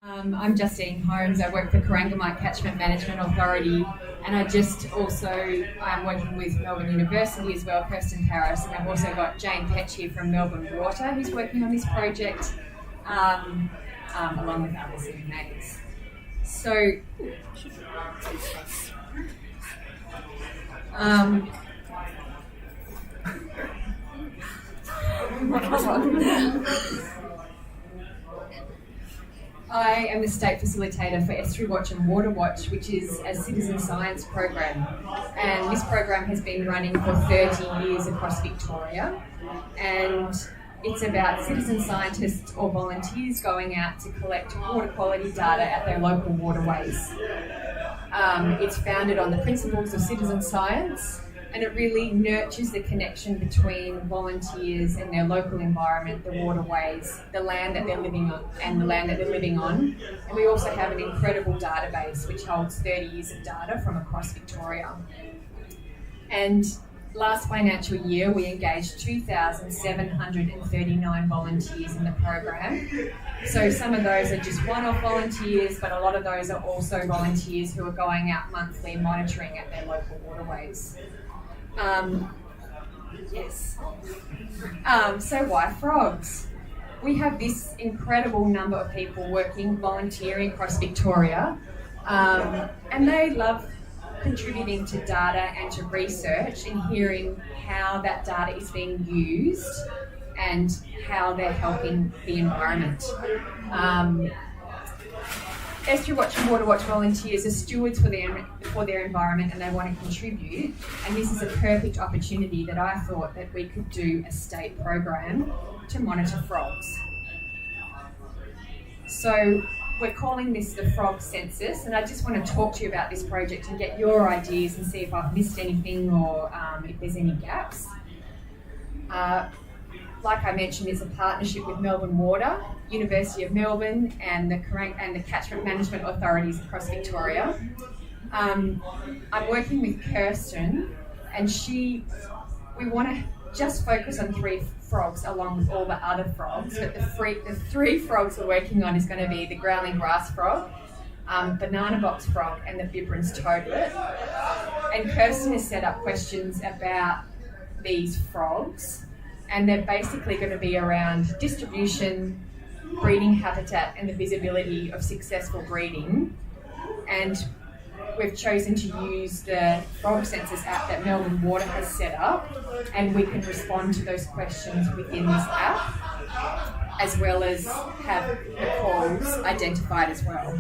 I'm Justine Holmes. I work for Catchment Management Authority, and I just also am working with Melbourne University as well, Kirsten Parris, and I've also got Jane Petch here from Melbourne Water who's working on this project, along with other city mates. So, I am the state facilitator for EstuaryWatch and WaterWatch, which is a citizen science program. And this program has been running for 30 years across Victoria. And it's about citizen scientists or volunteers going out to collect water quality data at their local waterways. It's founded on the principles of citizen science, and it really nurtures the connection between volunteers and their local environment, the waterways, the land that they're living on, and the land that they're living on. And we also have an incredible database which holds 30 years of data from across Victoria. And last financial year, we engaged 2,739 volunteers in the program. So some of those are just one-off volunteers, but a lot of those are also volunteers who are going out monthly monitoring at their local waterways. So why frogs? We have this incredible number of people volunteering across Victoria, and they love contributing to data and to research and hearing how that data is being used and how they're helping the environment. EstuaryWatch and WaterWatch volunteers are stewards for their environment, and they want to contribute, and this is a perfect opportunity that I thought that we could do a state program to monitor frogs. So we're calling this the Frog Census, and I just want to talk to you about this project and get your ideas and see if I've missed anything or if there's any gaps. Like I mentioned, it's a partnership with Melbourne Water, University of Melbourne, and the Catchment Management authorities across Victoria. I'm working with Kirsten, and we want to just focus on 3 frogs along with all the other frogs, but the 3 frogs we're working on is going to be the Growling grass frog, banana box frog, and the Bibberns toadlet. And Kirsten has set up questions about these frogs, and they're basically going to be around distribution, breeding habitat, and the visibility of successful breeding. And we've chosen to use the Frog Census app that Melbourne Water has set up, and we can respond to those questions within this app, as well as have the calls identified as well.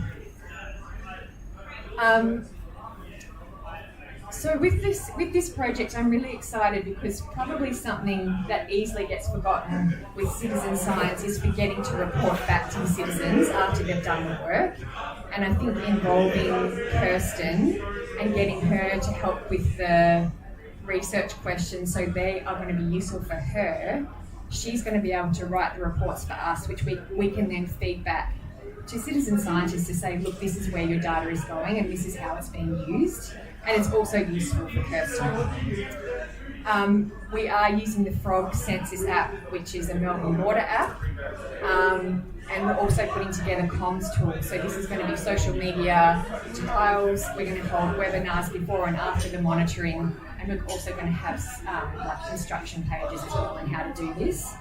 So with this project, I'm really excited because probably something that easily gets forgotten with citizen science is forgetting to report back to the citizens after they've done the work. And I think involving Kirsten and getting her to help with the research questions so they are going to be useful for her, she's going to be able to write the reports for us, which we can then feed back to citizen scientists to say, look, this is where your data is going and this is how it's being used. And it's also useful for Kirsten. We are using the Frog Census app, which is a Melbourne Water app, and we're also putting together comms tools. So this is going to be social media trials. We're going to hold webinars before and after the monitoring, and we're also going to have instruction pages as well on how to do this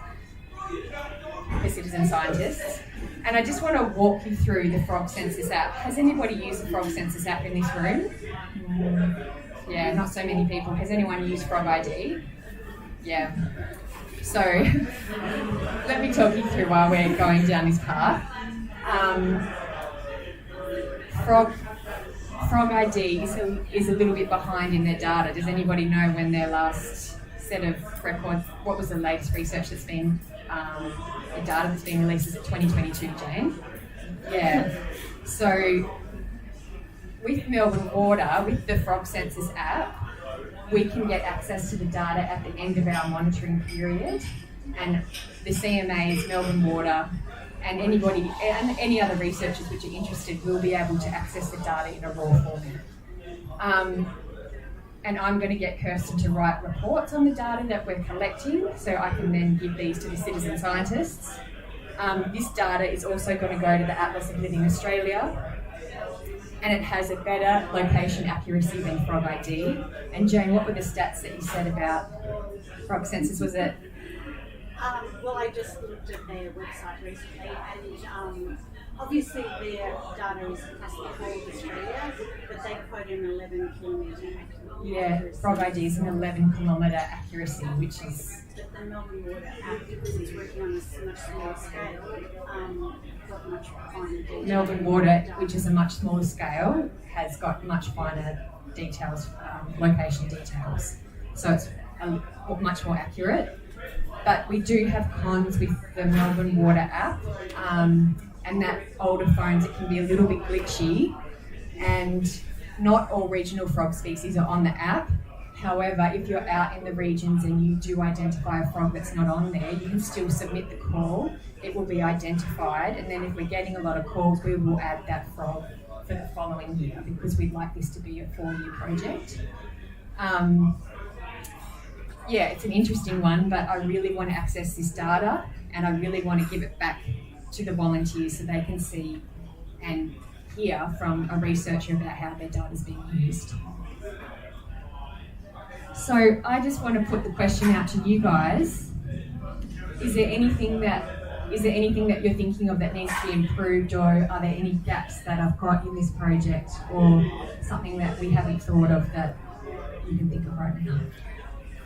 for citizen scientists. And I just want to walk you through the Frog Census app. Has anybody used the Frog Census app in this room? Yeah, not so many people. Has anyone used Frog ID? Yeah. So let me talk you through while we're going down this path. Frog ID is a little bit behind in their data. Does anybody know when their last set of records, what was the latest research that's been, the data that's been released? Is it 2022, Jane? Yeah. So with Melbourne Water, with the Frog Census app, we can get access to the data at the end of our monitoring period, and the CMAs, Melbourne Water, and any other researchers which are interested will be able to access the data in a raw format. And I'm going to get Kirsten to write reports on the data that we're collecting, so I can then give these to the citizen scientists. This data is also going to go to the Atlas of Living Australia, and it has a better location accuracy than Frog ID. And Jane, what were the stats that you said about frog census? Was it? Well, I just looked at their website recently, and obviously their data has to be whole of Australia, but they quote an 11 kilometre accuracy. Yeah, Frog ID is an 11 kilometre accuracy, which is... But the Melbourne Water app, because it's working on a much smaller scale, got much finer detail. Melbourne Water, which is a much smaller scale, has got much finer details, location details. So it's much more accurate. But we do have cons with the Melbourne Water app, and that older phones, it can be a little bit glitchy, and not all regional frog species are on the app. However, if you're out in the regions and you do identify a frog that's not on there, you can still submit the call. It will be identified, and then if we're getting a lot of calls, we will add that frog for the following year, because we'd like this to be a 4-year project. Yeah, it's an interesting one, but I really want to access this data, and I really want to give it back to the volunteers so they can see and hear from a researcher about how their data is being used. So I just want to put the question out to you guys. Is there anything that you're thinking of that needs to be improved, or are there any gaps that I've got in this project, or something that we haven't thought of that you can think of right now?